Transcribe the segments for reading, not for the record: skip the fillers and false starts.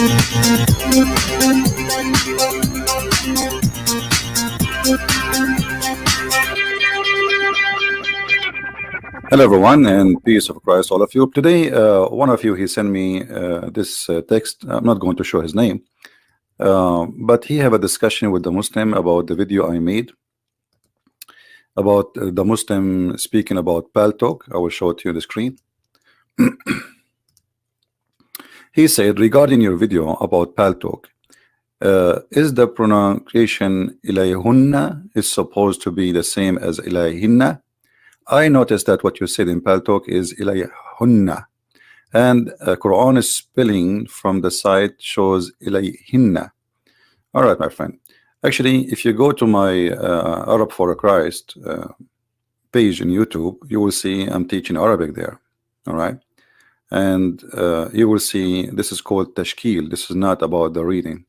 Hello, everyone, and peace of Christ, all of you. Today, one of you, he sent me this text. I'm not going to show his name, but he have a discussion with the Muslim about the video I made about the Muslim speaking about Paltalk. I will show it to you on the screen. He said, regarding your video about Paltalk, is the pronunciation ilayhunna is supposed to be the same as ilayhinna? I noticed that what you said in Paltalk is ilayhunna, and Quran is spelling from the side shows ilayhinna. All right, my friend. Actually, if you go to my Arab for Christ page in YouTube, you will see I'm teaching Arabic there. All right, and you will see this is called tashkil. This is not about the reading,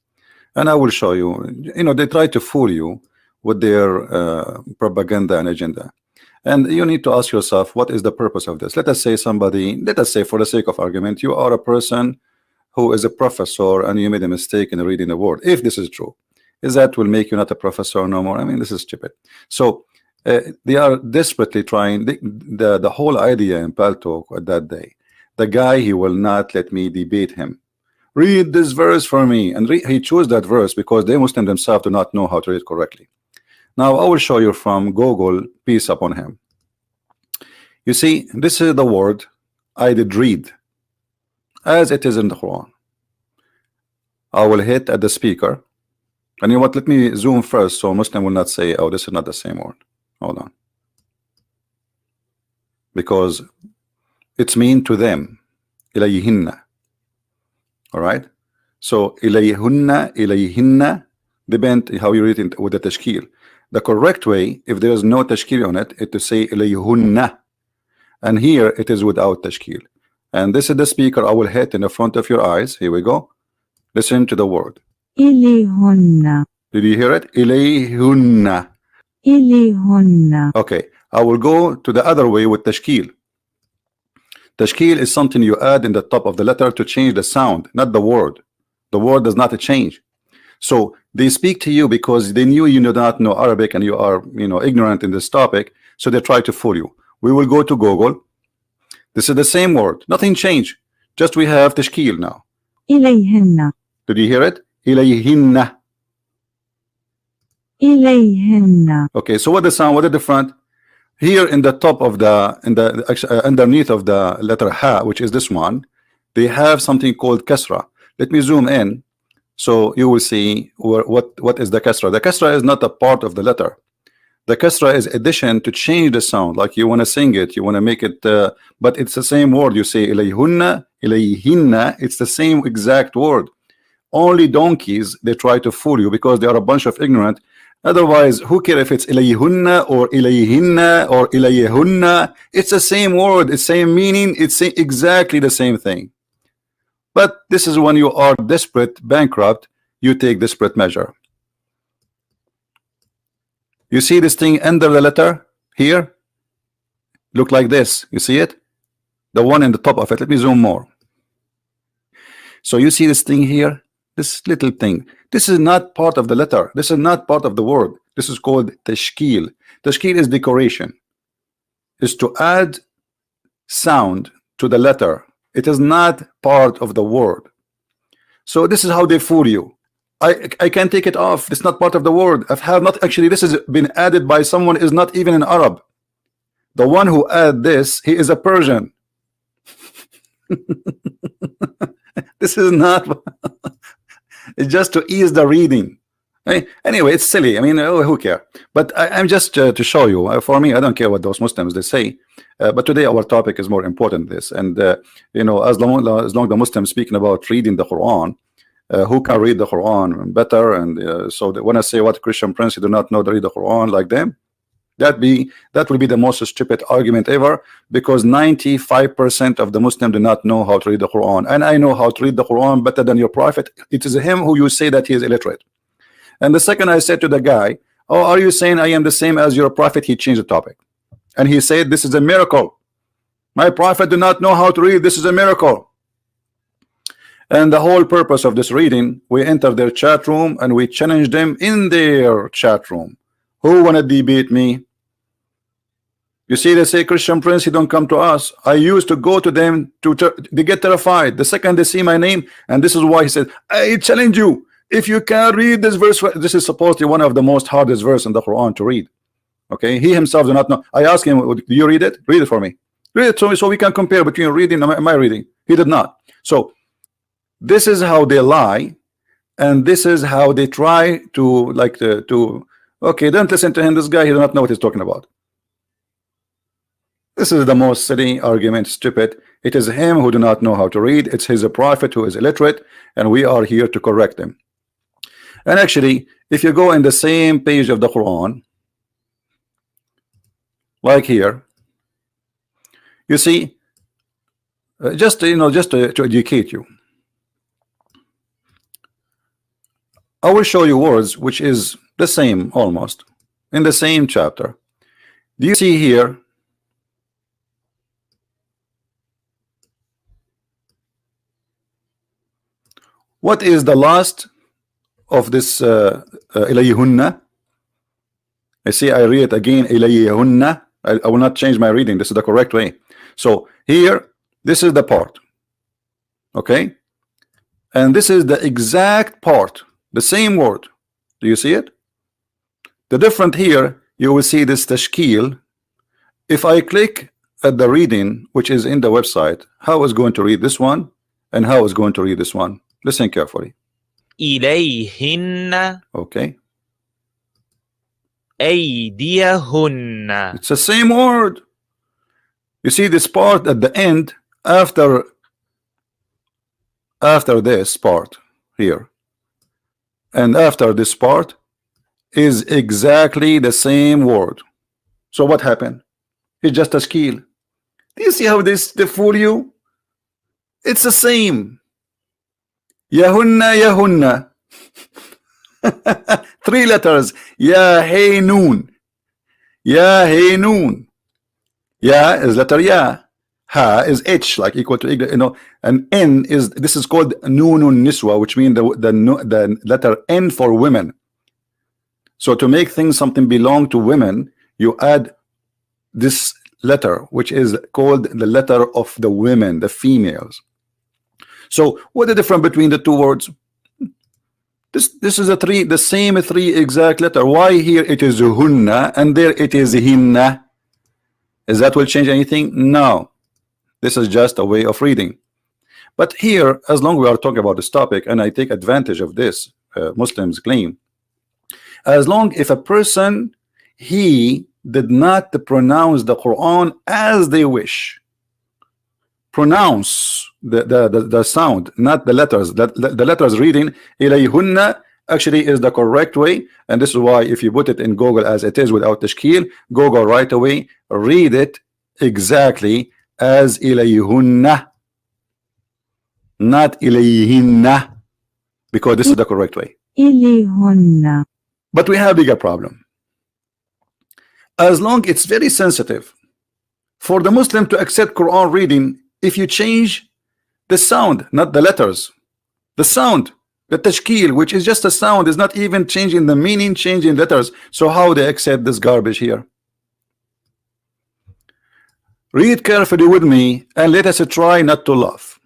and I will show you. You know, they try to fool you with their propaganda and agenda. And you need to ask yourself, what is the purpose of this? Let us say somebody, let us say for the sake of argument, you are a person who is a professor and you made a mistake in reading the word. If this is true, is that will make you not a professor no more? I mean, this is stupid. So they are desperately trying, the whole idea in Paltalk at that day, the guy, he will not let me debate him. Read this verse for me. And he chose that verse because they Muslims themselves do not know how to read correctly. Now I will show you from Google, peace upon him. You see, this is the word I did read as it is in the Quran. I will hit at the speaker, and you know what, let me zoom first so Muslim will not say, oh, this is not the same word. Hold on, because it's mean to them, ilayhinna. All right, so ilayhunna, ilayhinna, depend how you read it with the tashkil. The correct way, if there is no tashkil on it, is to say ilayhunna, and here it is without tashkil. And this is the speaker I will hit in the front of your eyes. Here we go. Listen to the word ilayhunna. Did you hear it? Ilayhunna. Ilayhunna. Okay, I will go to the other way with tashkil. Tashkil is something you add in the top of the letter to change the sound, not the word. The word does not change. So they speak to you because they knew you do not know Arabic and you are, you know, ignorant in this topic. So they try to fool you. We will go to Google. This is the same word. Nothing changed. Just we have tashkil now. Ilayhinna. Did you hear it? Ilayhinna. Ilayhinna. Okay. So what the sound? What the different? Here in the top of the underneath of the letter ha, which is this one, they have something called kasra. Let me zoom in. So you will see what is the kasra. The kasra is not a part of the letter. The kasra is addition to change the sound. Like you want to sing it, you want to make it, but it's the same word. You say ilayhunna, ilayhinna. It's the same exact word. Only donkeys, they try to fool you because they are a bunch of ignorant. Otherwise, who cares if it's ilayhunna or ilayhinna or ilayhunna? It's the same word, it's same meaning, it's exactly the same thing. But this is when you are desperate, bankrupt, you take desperate measure. You see this thing under the letter here? Look like this. You see it? The one in the top of it. Let me zoom more. So you see this thing here? This little thing. This is not part of the letter. This is not part of the word. This is called tashkil. Tashkil is decoration. Is to add sound to the letter. It is not part of the word. So this is how they fool you. I can't take it off. It's not part of the word. I have not actually. This has been added by someone is not even an Arab. The one who added this, he is a Persian. This is not. It's just to ease the reading. Anyway, it's silly. I mean, who cares? But I'm just to show you. For me, I don't care what those Muslims they say. But today our topic is more important than this. And you know, as long the Muslims speaking about reading the Quran, who can read the Quran better? And so when I say what ChristianPrince, you do not know to read the Quran like them, that will be the most stupid argument ever, because 95% of the Muslims do not know how to read the Quran, and I know how to read the Quran better than your prophet. It is him who you say that he is illiterate. And the second I said to the guy, oh, are you saying I am the same as your prophet? He changed the topic, and he said this is a miracle. My prophet do not know how to read. This is a miracle. And the whole purpose of this reading, we enter their chat room and we challenge them in their chat room. Who wanna debate me? You see, they say, Christian Prince, he don't come to us. I used to go to them they get terrified the second they see my name. And this is why he said, I challenge you. If you can read this verse, this is supposedly one of the most hardest verse in the Quran to read. Okay, he himself do not know. I asked him, do you read it? Read it for me. Read it so we can compare between reading and my reading. He did not. So this is how they lie, and this is how they try to okay, don't listen to him. This guy, he does not know what he's talking about. This is the most silly argument, stupid. It is him who do not know how to read. It's his prophet who is illiterate, and we are here to correct him. And actually, if you go in the same page of the Quran, like here, you see, just to educate you, I will show you words which is the same almost in the same chapter. Do you see here? What is the last of this ilayhunna? I see, I read it again, ilayhunna. I will not change my reading. This is the correct way. So here, this is the part. Okay? And this is the exact part, the same word. Do you see it? The different here, you will see this tashkil. If I click at the reading, which is in the website, how is going to read this one and how is going to read this one? Listen carefully. إليهن. Okay. أيديهن. It's the same word. You see this part at the end after this part here, and after this part is exactly the same word. So what happened? It's just a skill. Do you see how they fool you? It's the same. Yahunna, Yahunna. 3 letters. Ya, hey, noon. Ya, hey, noon. Ya is letter Ya. Ha is H, like equal to, you know, and N is, this is called Nunun Niswa, which means the letter N for women. So to make things something belong to women, you add this letter, which is called the letter of the women, the females. So what the difference between the two words? This is the same 3 exact letter. Why here it is hunna and there it is hinna? Is that will change anything? No. This is just a way of reading. But here, as long as we are talking about this topic, and I take advantage of this Muslims claim, as long if a person he did not pronounce the Quran as they wish, pronounce the sound, not the letters. The letters reading ilayhunna actually is the correct way, and this is why if you put it in Google as it is without tashkil, Google right away read it exactly as ilayhunna, not ilayhinna, because this is the correct way. Ilayhunna. But we have a bigger problem. As long it's very sensitive for the Muslim to accept Quran reading if you change the sound, not the letters, the sound, the tashkil, which is just a sound, is not even changing the meaning, changing letters. So how they accept this garbage here? Read carefully with me and let us try not to laugh.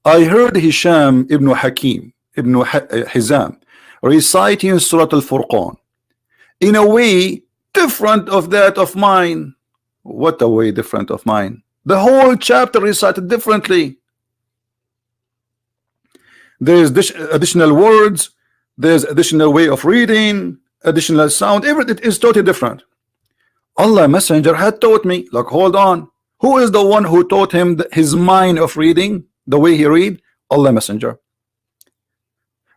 I heard Hisham ibn Hakim ibn Hizam reciting Surah Al-Furqan in a way different of that of mine. What a way different of mine. The whole chapter recited differently. There's additional words, there's additional way of reading, additional sound, everything is totally different. Allah Messenger had taught me, like, hold on, who is the one who taught him his mind of reading, the way he read? Allah Messenger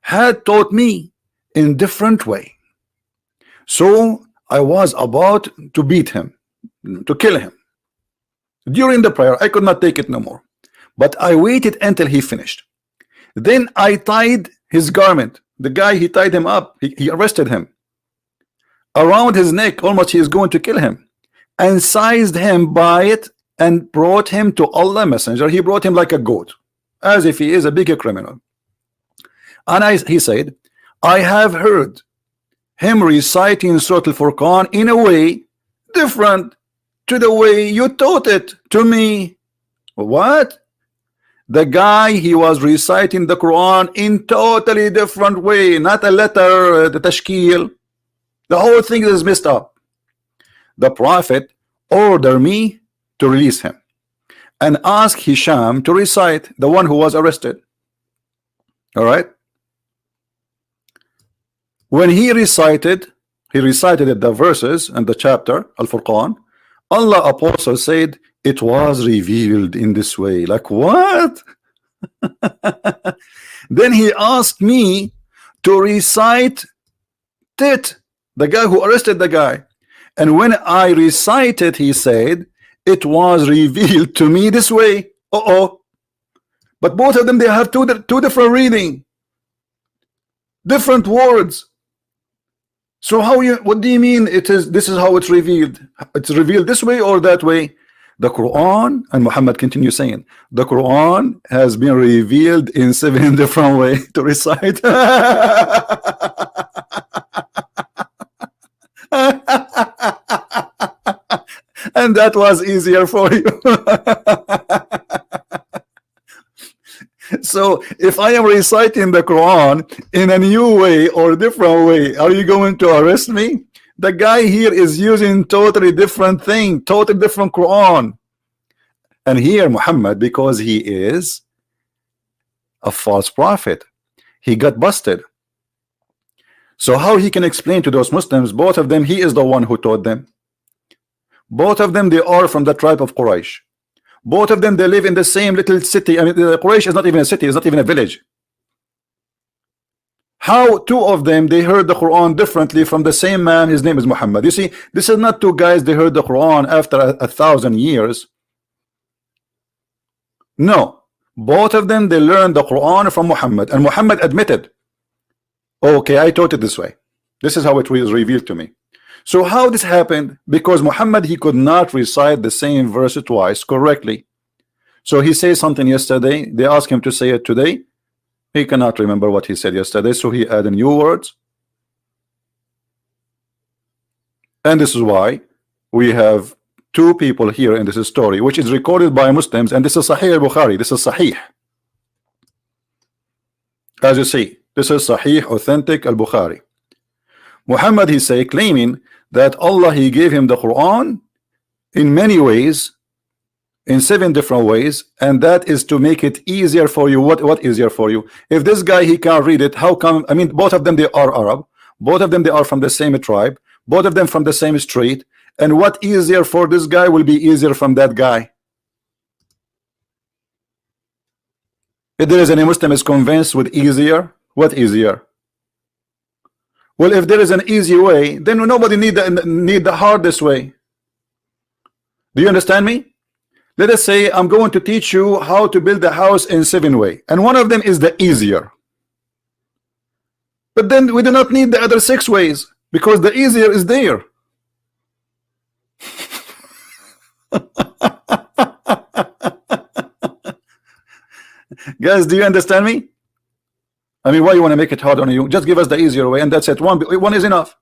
had taught me in different way. So I was about to beat him, to kill him. During the prayer, I could not take it no more, but I waited until he finished. Then I tied his garment. The guy, he tied him up, he arrested him around his neck, almost he is going to kill him, and seized him by it and brought him to Allah Messenger. He brought him like a goat. as if he is a bigger criminal. And he said, I have heard him reciting Surah Al-Furqan in a way different to the way you taught it to me. What? The guy, he was reciting the Quran in totally different way, not a letter, the tashkil. The whole thing is messed up. The Prophet ordered me to release him and ask Hisham to recite, the one who was arrested. All right. When he recited the verses and the chapter Al-Furqan, Allah Apostle said it was revealed in this way. Like what? Then he asked me to recite it, the guy who arrested the guy. And when I recited, he said it was revealed to me this way. But both of them, they have two different reading, different words. So what do you mean this is how it's revealed? It's revealed this way or that way? The Quran, and Muhammad continues saying, the Quran has been revealed in 7 different ways to recite. And that was easier for you. So if I am reciting the Quran in a new way or different way, are you going to arrest me? The guy here is using totally different thing, totally different Quran. And here Muhammad, because he is a false prophet, he got busted. So how he can explain to those Muslims, both of them, he is the one who taught them. Both of them, they are from the tribe of Quraysh. Both of them, they live in the same little city. I mean, Quraysh is not even a city, it's not even a village. How two of them, they heard the Quran differently from the same man, his name is Muhammad. You see, this is not two guys, they heard the Quran after 1,000 years. No, both of them, they learned the Quran from Muhammad, and Muhammad admitted, okay, I taught it this way. This is how it was revealed to me. So how this happened? Because Muhammad, he could not recite the same verse twice correctly. So he says something yesterday, they asked him to say it today. He cannot remember what he said yesterday, so he added new words. And this is why we have two people here in this story, which is recorded by Muslims, and this is Sahih al-Bukhari. This is Sahih. As you see, this is Sahih, authentic al-Bukhari. Muhammad, he say, claiming that Allah, he gave him the Quran in many ways, in 7 different ways, and that is to make it easier for you. What easier for you? If this guy, he can't read it, how come? I mean, both of them, they are Arab, both of them, they are from the same tribe, both of them from the same street, and what easier for this guy will be easier from that guy? If there is any Muslim is convinced with easier, what easier? Well, if there is an easy way, then nobody need the hardest way. Do you understand me? Let us say I'm going to teach you how to build a house in 7 ways, and one of them is the easier. But then we do not need the other 6 ways because the easier is there. Guys, do you understand me? I mean, why you want to make it hard on you? Just give us the easier way, and that's it. One is enough.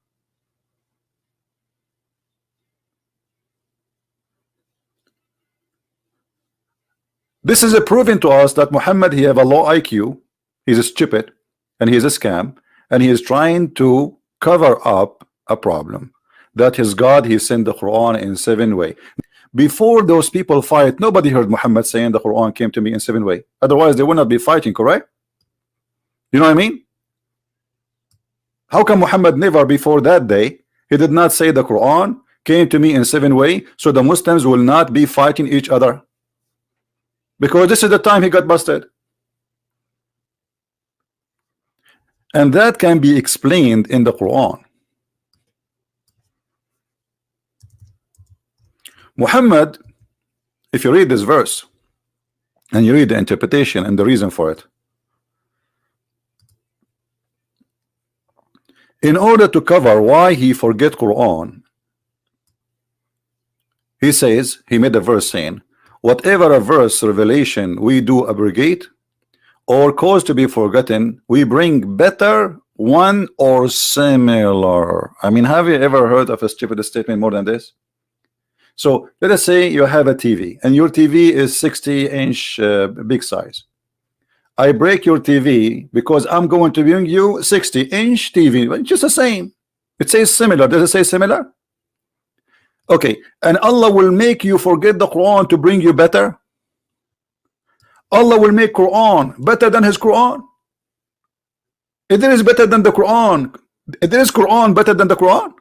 This is a proving to us that Muhammad, he have a low IQ, he's stupid, and he's a scam, and he is trying to cover up a problem. That his God, he sent the Quran in 7 ways. Before those people fight, nobody heard Muhammad saying the Quran came to me in 7 ways. Otherwise, they would not be fighting, correct? You know what I mean? How come Muhammad never before that day, he did not say the Quran came to me in 7 ways, so the Muslims will not be fighting each other? Because this is the time he got busted. And that can be explained in the Quran. Muhammad, if you read this verse and you read the interpretation and the reason for it, in order to cover why he forget Quran, he says, he made a verse saying, whatever a verse revelation we do abrogate, or cause to be forgotten, we bring better, one, or similar. I mean, have you ever heard of a stupid statement more than this? So let us say you have a TV and your TV is 60-inch big size. I break your TV because I'm going to bring you 60-inch TV, just the same. It says similar. Does it say similar? Okay, and Allah will make you forget the Quran to bring you better. Allah will make Quran better than his Quran. If there is better than the Quran, if there is Quran better than the Quran.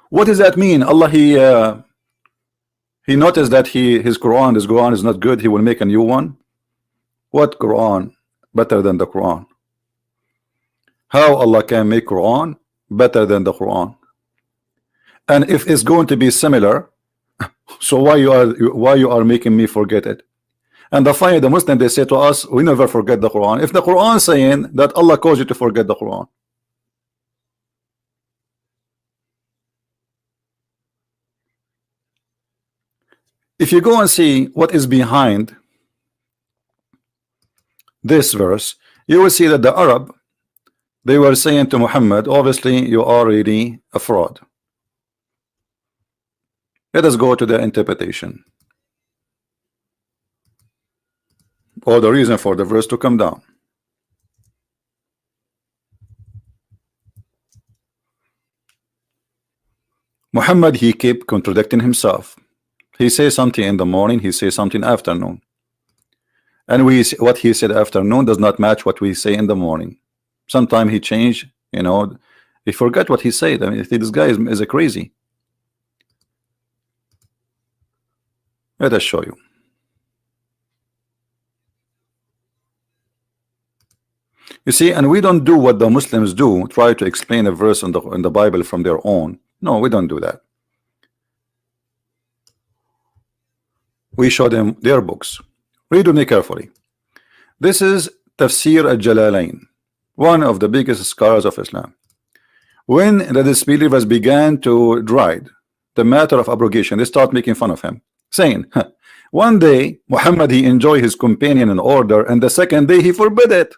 What does that mean? Allah, he noticed that his Quran is not good. He will make a new one. What Quran better than the Quran? How Allah can make Quran better than the Quran? And if it's going to be similar, so why you are making me forget it? And the Muslim, they say to us, we never forget the Quran. If the Quran is saying that Allah caused you to forget the Quran, if you go and see what is behind this verse, you will see that the Arab, they were saying to Muhammad, obviously you are really a fraud. Let us go to the interpretation, or the reason for the verse to come down. Muhammad, he kept contradicting himself. He says something in the morning, he says something afternoon, and what he said afternoon does not match what we say in the morning. Sometimes he changed, you know, he forgot what he said. I mean, this guy is a crazy. Let us show you. You see, and we don't do what the Muslims do, try to explain a verse in the Bible from their own. No, we don't do that. We show them their books. Read with me carefully. This is Tafsir al-Jalalain, one of the biggest scholars of Islam. When the disbelievers began to deride the matter of abrogation, they start making fun of him, saying, one day Muhammad, he enjoyed his companion in order, and the second day he forbid it.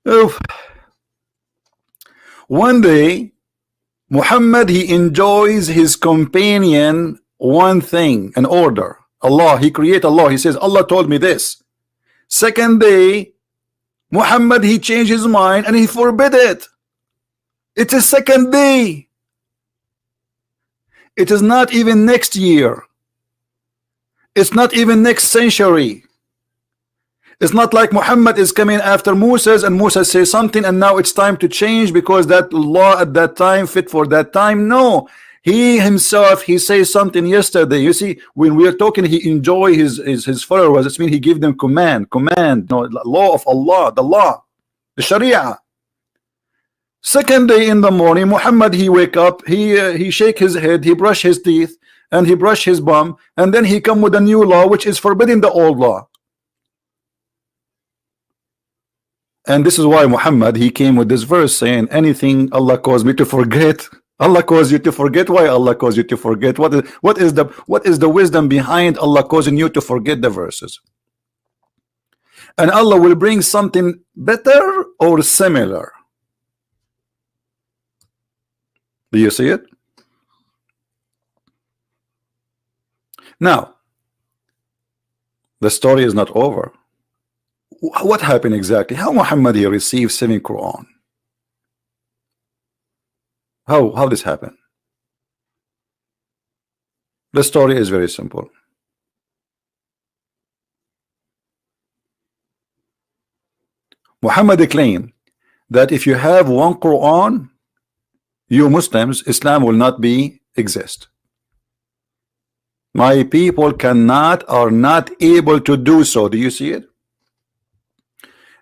Oof. One day Muhammad, he enjoys his companion one thing, an order. Allah, he created Allah, he says Allah told me this. Second day Muhammad, he changed his mind and he forbid it. It's a second day. It is not even next year. It's not even next century. It's not like Muhammad is coming after Moses and Musa says something and now it's time to change because that law at that time fit for that time. No, he himself, he says something yesterday. You see, when we are talking, he enjoy his followers. It means he give them command, no, law of Allah, the law, the Sharia. Second day in the morning, Muhammad, he wake up, he shake his head, he brush his teeth, and he brush his bum, and then he come with a new law which is forbidding the old law. And this is why Muhammad, he came with this verse saying, anything Allah caused me to forget, Allah caused you to forget. Why Allah caused you to forget? What is the wisdom behind Allah causing you to forget the verses? And Allah will bring something better or similar. Do you see it? Now, the story is not over. What happened exactly? How Muhammad he received 7 Quran? How this happened? The story is very simple. Muhammad claimed that if you have one Quran, you Muslims, Islam will not exist. My people are not able to do so. Do you see it?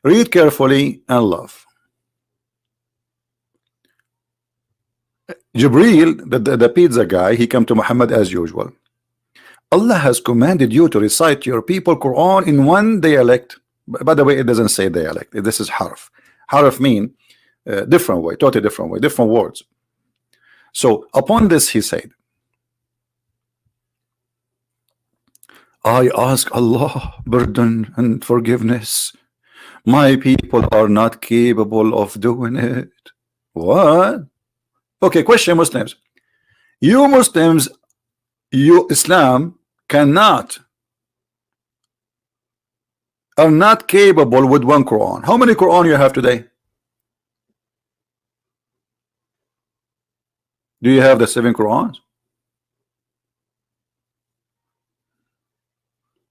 Read carefully and love. Jibreel, the pizza guy, he came to Muhammad as usual. Allah has commanded you to recite your people Quran in one dialect, By the way, it doesn't say dialect. This is harf. Harf mean different way, totally different way, different words. So upon this he said, I ask Allah pardon and forgiveness. My people are not capable of doing it. What? Okay, question, Muslims. You Muslims, you Islam are not capable with one Quran. How many Quran you have today? Do you have the 7 Qurans?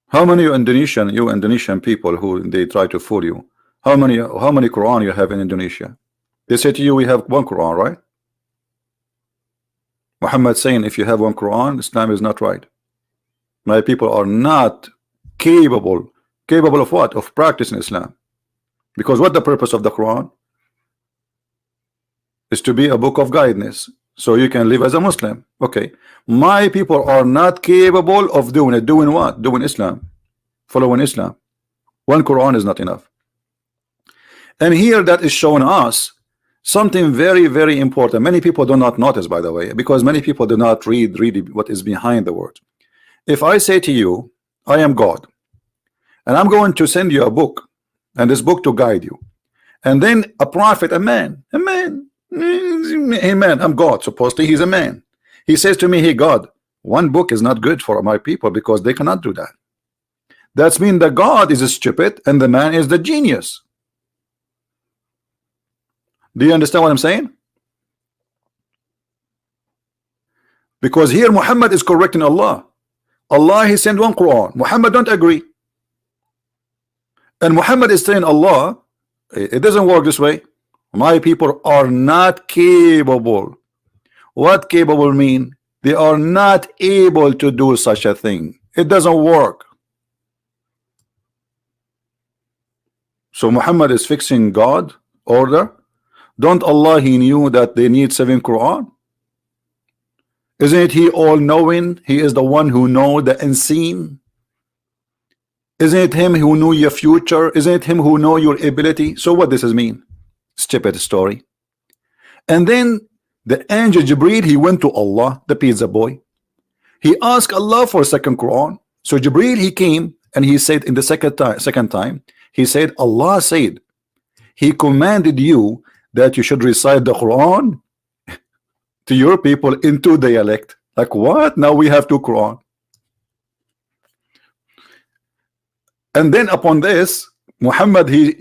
How many you Indonesian people who they try to fool you? How many Quran you have in Indonesia? They say to you we have one Quran, right? Muhammad saying if you have one Quran, Islam is not right. My people are not capable of what? Of practicing Islam. Because what the purpose of the Quran is to be a book of guidance, so you can live as a Muslim. Okay, my people are not capable of doing it. Doing what? Doing Islam, following Islam. One Quran is not enough. And here that is showing us something very, very important. Many people do not notice, by the way, because many people do not read really what is behind the word. If I say to you, I am God, and I'm going to send you a book, and this book to guide you, and then a prophet, a man, I'm God, supposedly he's a man. He says to me, hey God, one book is not good for my people because they cannot do that. That's mean that God is stupid and the man is the genius. Do you understand what I'm saying? Because here Muhammad is correcting Allah. Allah, he sent one Quran. Muhammad don't agree. And Muhammad is saying, Allah, it doesn't work this way. My people are not capable. What capable mean? They are not able to do such a thing. It doesn't work. So Muhammad is fixing God order. Don't Allah, he knew that they need 7 Quran? Isn't he all knowing? He is the one who know the unseen. Isn't it him who knew your future? Isn't it him who know your ability? So what does this mean? Stupid story. And then the angel Jibreel, he went to Allah, the pizza boy. He asked Allah for a second Quran. So Jibreel, he came and he said in the second time, he said, Allah said, he commanded you that you should recite the Quran to your people in 2 dialect. Like what? Now we have 2 Quran. And then upon this, Muhammad, he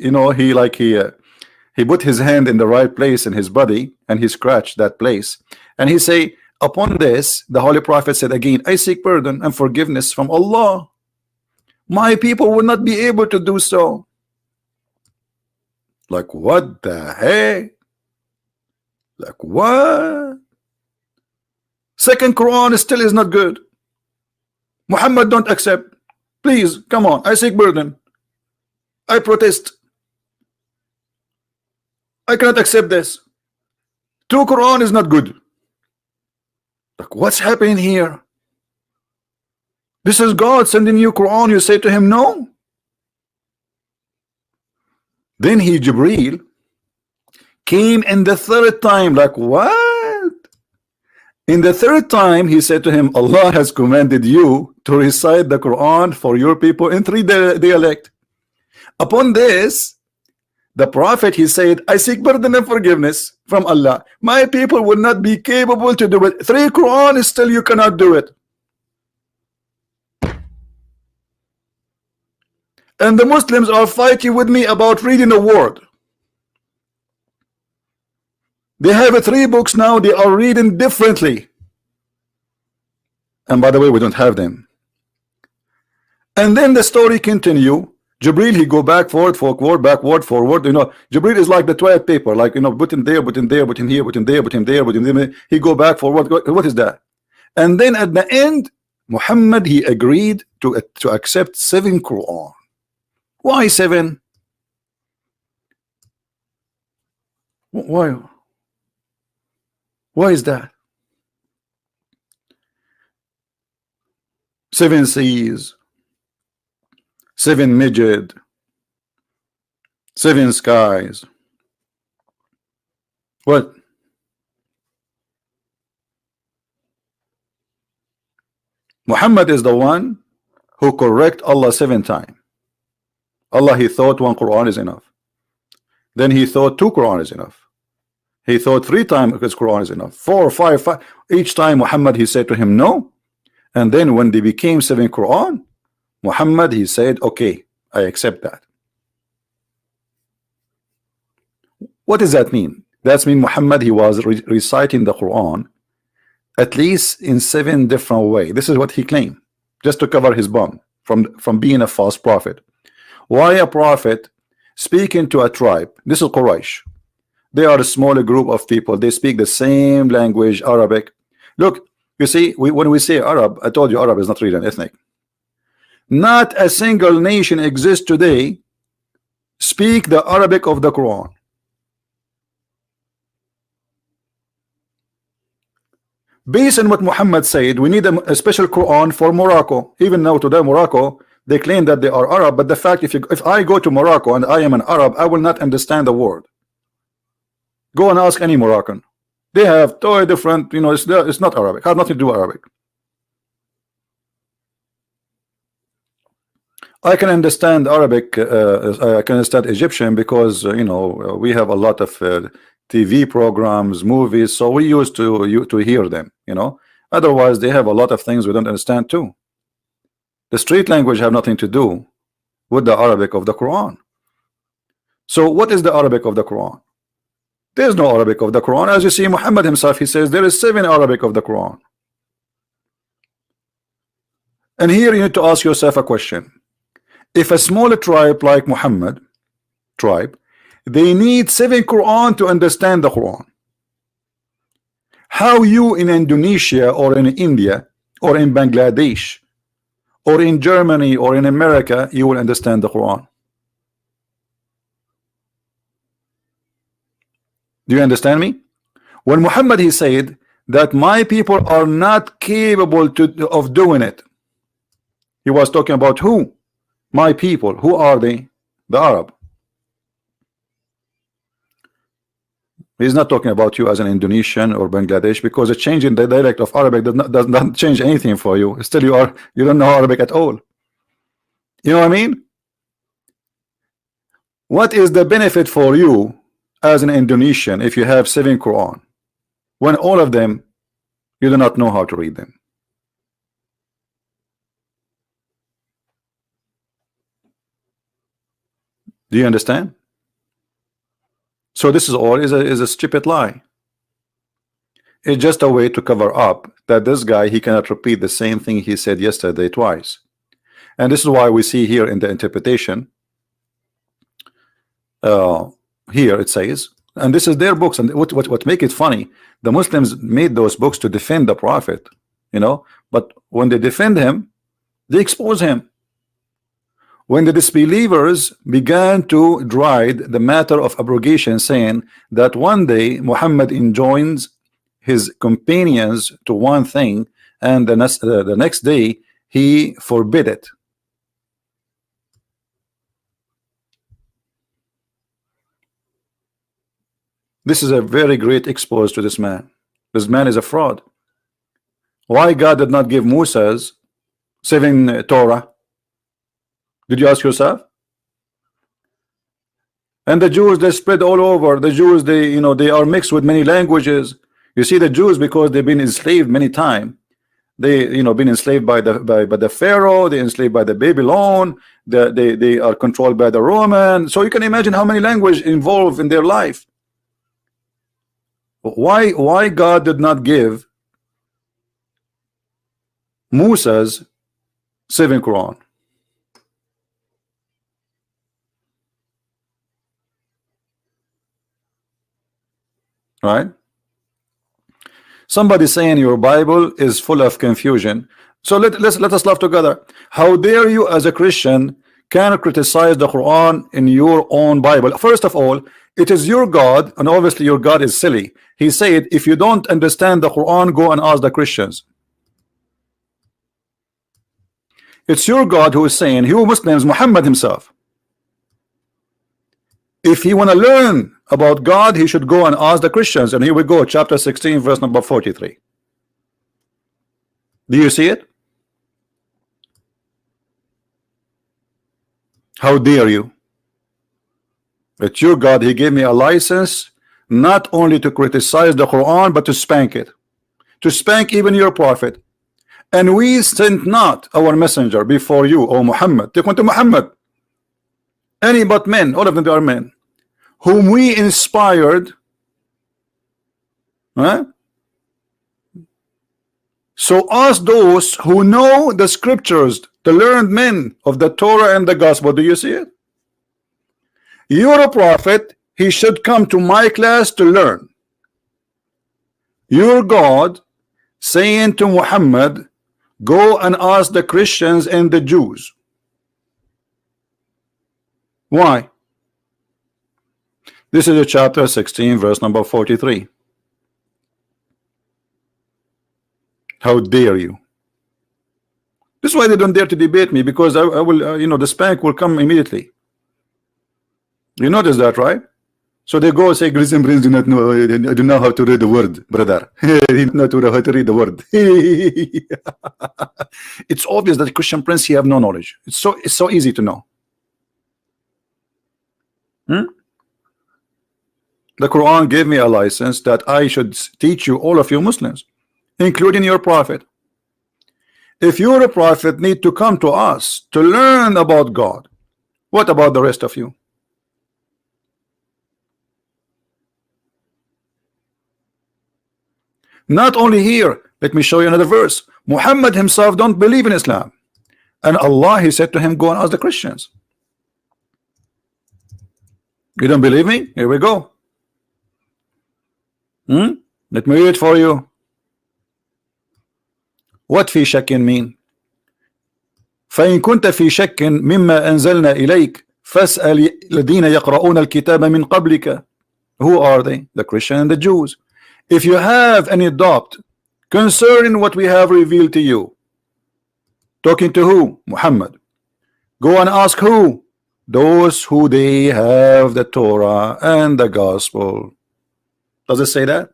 put his hand in the right place in his body and he scratched that place. And he say, upon this, the Holy Prophet said again, I seek pardon and forgiveness from Allah. My people will not be able to do so. Like what the heck? Like what? Second Quran still is not good. Muhammad don't accept. Please, come on, I seek pardon. I protest. I cannot accept this. 2 Quran is not good. Like what's happening here? This is God sending you Quran. You say to him no. Then he Jibreel came in the 3rd time. Like what? In the 3rd time he said to him, Allah has commanded you to recite the Quran for your people in 3 dialect. Upon this, the Prophet, he said, I seek pardon and forgiveness from Allah. My people will not be capable to do it. 3 Quran still you cannot do it. And the Muslims are fighting with me about reading the word. They have 3 books now. They are reading differently. And by the way, we don't have them. And then the story continue. Jibreel, he go back, forward, backward, forward. You know, Jibreel is like the toilet paper, like, you know, put him there, put him there, put him here, put him there, put him there, put him there. He go back, forward. What is that? And then at the end, Muhammad, he agreed to accept 7 Quran. Why 7? Why? Why is that? 7 seas, 7 midget, 7 skies. What? Muhammad is the one who correct Allah 7 times. Allah, he thought 1 Quran is enough. Then he thought 2 Quran is enough. He thought 3 times his Quran is enough. 4, 5, 5. Each time Muhammad, he said to him no. And then when they became 7 Quran, Muhammad, he said, okay, I accept that. What does that mean? That means Muhammad, he was reciting the Quran at least in 7 different ways. This is what he claimed, just to cover his bum from being a false prophet. Why a prophet speaking to a tribe? This is Quraysh. They are a smaller group of people. They speak the same language, Arabic. Look, you see, when we say Arab, I told you Arab is not really an ethnic. Not a single nation exists today speak the Arabic of the Quran. Based on what Muhammad said, we need a special Quran for Morocco. Even now today, Morocco, they claim that they are Arab, but the fact, if I go to Morocco and I am an Arab, I will not understand the word. Go and ask any Moroccan. They have totally different, you know, it's not Arabic. It has nothing to do with Arabic. I can understand Arabic, I can understand Egyptian because, you know, we have a lot of TV programs, movies, so we used to hear them, you know. Otherwise, they have a lot of things we don't understand too. The street language have nothing to do with the Arabic of the Quran. So what is the Arabic of the Quran? There is no Arabic of the Quran. As you see, Muhammad himself, he says there is 7 Arabic of the Quran. And here you need to ask yourself a question. If a small tribe like Muhammad tribe, they need 7 Quran to understand the Quran, how you in Indonesia or in India or in Bangladesh or in Germany or in America, you will understand the Quran? Do you understand me? When Muhammad, he said that my people are not capable of doing it, he was talking about who? My people. Who are they? The Arab. He's not talking about you as an Indonesian or Bangladesh, because a change in the dialect of Arabic does not change anything for you. Still you don't know Arabic at all. You know what I mean? What is the benefit for you as an Indonesian if you have 7 Quran when all of them you do not know how to read them? Do you understand? So this is all is a stupid lie. It's just a way to cover up that this guy, he cannot repeat the same thing he said yesterday twice. And this is why we see here in the interpretation, here it says, and this is their books, and what make it funny, the Muslims made those books to defend the Prophet, you know, but when they defend him, they expose him. When the disbelievers began to deride the matter of abrogation, saying that one day Muhammad enjoins his companions to one thing, and the next day he forbid it. This is a very great expose to this man. This man is a fraud. Why God did not give Moses 7 Torah? Did you ask yourself? And the Jews, they spread all over. The Jews, they, you know, they are mixed with many languages. You see, the Jews, because they've been enslaved many times, they, you know, been enslaved by the Pharaoh, they enslaved by the Babylon, they are controlled by the Roman. So you can imagine how many languages involved in their life. Why God did not give Moses 7 Quran? Right? Somebody saying your Bible is full of confusion. So let us laugh together. How dare you as a Christian can criticize the Quran in your own Bible? First of all, it is your God, and obviously your God is silly. He said, if you don't understand the Quran, go and ask the Christians. It's your God who is saying, you Muslims, Muhammad himself, If he want to learn about God, he should go and ask the Christians. And here we go, chapter 16, verse number 43. Do you see it? How dare you? It's your God. He gave me a license not only to criticize the Quran, but to spank it, to spank even your prophet. And we sent not our messenger before you, O Muhammad. Take one to Muhammad. Any but men, all of them are men, whom we inspired. Huh? So ask those who know the scriptures, the learned men of the Torah and the gospel. Do you see it? You're a prophet. He should come to my class to learn. Your God saying to Muhammad, go and ask the Christians and the Jews. Why? This is a chapter 16, verse number 43. How dare you? This is why they don't dare to debate me, because I will, you know, the spank will come immediately. You notice that, right? So they go and say, ChristianPrince do not know, I do not know how to read the word, brother. He do not know how to read the word. It's obvious that ChristianPrince, he have no knowledge. It's so easy to know. The Quran gave me a license that I should teach you, all of you Muslims, including your prophet. If you're a prophet, need to come to us to learn about God. What about the rest of you? Not only here, let me show you another verse. Muhammad himself don't believe in Islam, and Allah, he said to him, go and ask the Christians. You don't believe me? Here we go. Let me read it for you. What في شك mean? فإن كنت في شك مما أنزلنا إليك فاسأل الذين يقرؤون الكتاب من قبلك. Who are they? The Christians and the Jews. If you have any doubt concerning what we have revealed to you, talking to who? Muhammad. Go and ask who? Those who they have the Torah and the gospel. Does it say that?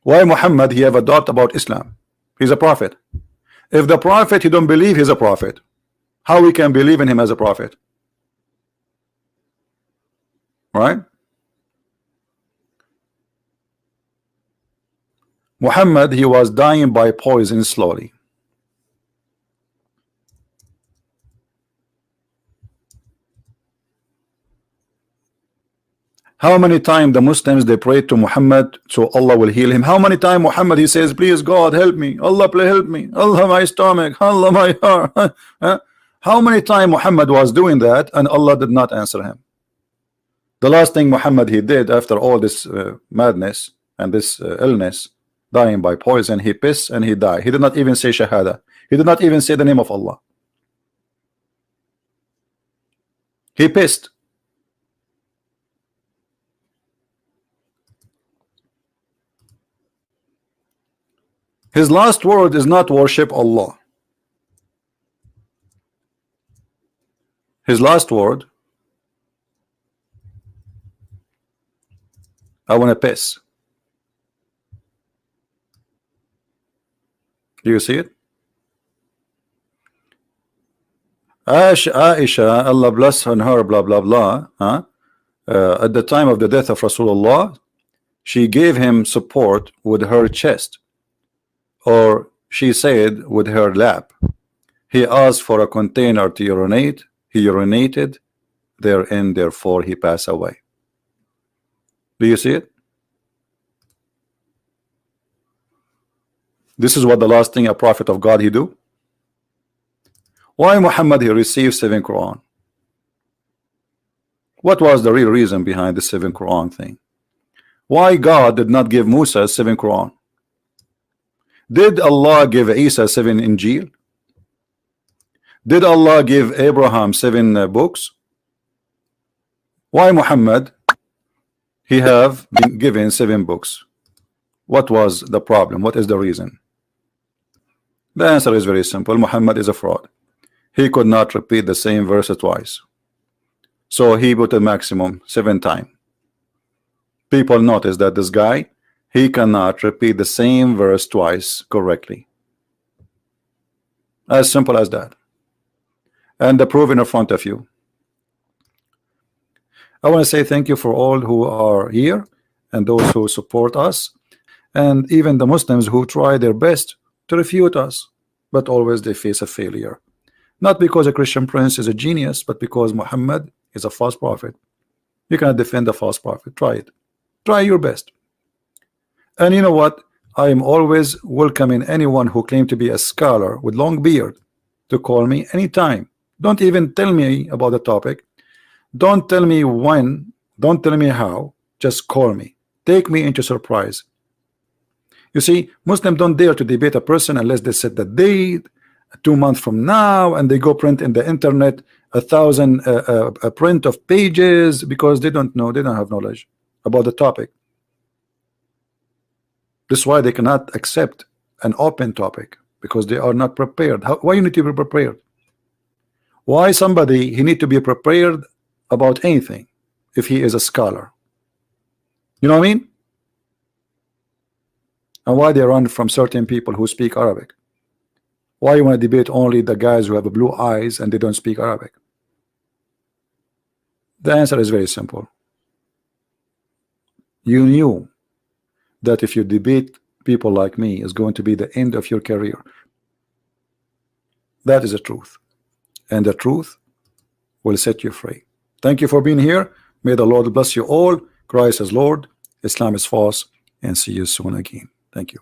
Why Muhammad he have a doubt about Islam? He's a prophet. If the prophet, you don't believe he's a prophet, how we can believe in him as a prophet? Right? Muhammad, he was dying by poison slowly. How many times the Muslims they prayed to Muhammad so Allah will heal him? How many times Muhammad he says, please God help me, Allah please help me, Allah my stomach, Allah my heart. How many times Muhammad was doing that and Allah did not answer him? The last thing Muhammad he did after all this madness and this illness, dying by poison, he pissed and he died. He did not even say shahada. He did not even say the name of Allah. He pissed. His last word is not worship Allah. His last word, I want to piss. Do you see it? Aisha, Allah bless her, blah blah blah. At the time of the death of Rasulullah, she gave him support with her chest, or she said with her lap. He asked for a container to urinate. He urinated therein, therefore he passed away. Do you see it? This is what the last thing a prophet of God he do. Why Muhammad he received 7 Quran? What was the real reason behind the 7 Quran thing? Why God did not give Musa 7 Quran? Did Allah give Isa 7 Injil? Did Allah give Abraham 7 books? Why Muhammad he have been given 7 books? What was the problem? What is the reason? The answer is very simple. Muhammad is a fraud. He could not repeat the same verse twice. So he put a maximum 7 times. People notice that this guy, he cannot repeat the same verse twice correctly. As simple as that. And the proof in front of you. I want to say thank you for all who are here and those who support us, and even the Muslims who try their best to refute us, but always they face a failure. Not because a Christian Prince is a genius, but because Muhammad is a false prophet. You cannot defend a false prophet. Try it. Try your best. And you know what? I am always welcoming anyone who claims to be a scholar with long beard to call me anytime. Don't even tell me about the topic. Don't tell me when. Don't tell me how. Just call me. Take me into surprise. You see, Muslims don't dare to debate a person unless they set the date 2 months from now, and they go print in the internet 1,000 a print of pages because they don't know, they don't have knowledge about the topic. This is why they cannot accept an open topic, because they are not prepared. Why you need to be prepared? Why somebody he need to be prepared about anything if he is a scholar? You know what I mean? And why they run from certain people who speak Arabic? Why you want to debate only the guys who have blue eyes and they don't speak Arabic? The answer is very simple. You knew that if you debate people like me is going to be the end of your career. That is the truth, and the truth will set you free. Thank you for being here. May the Lord bless you all. Christ is Lord, Islam is false, and see you soon again. Thank you.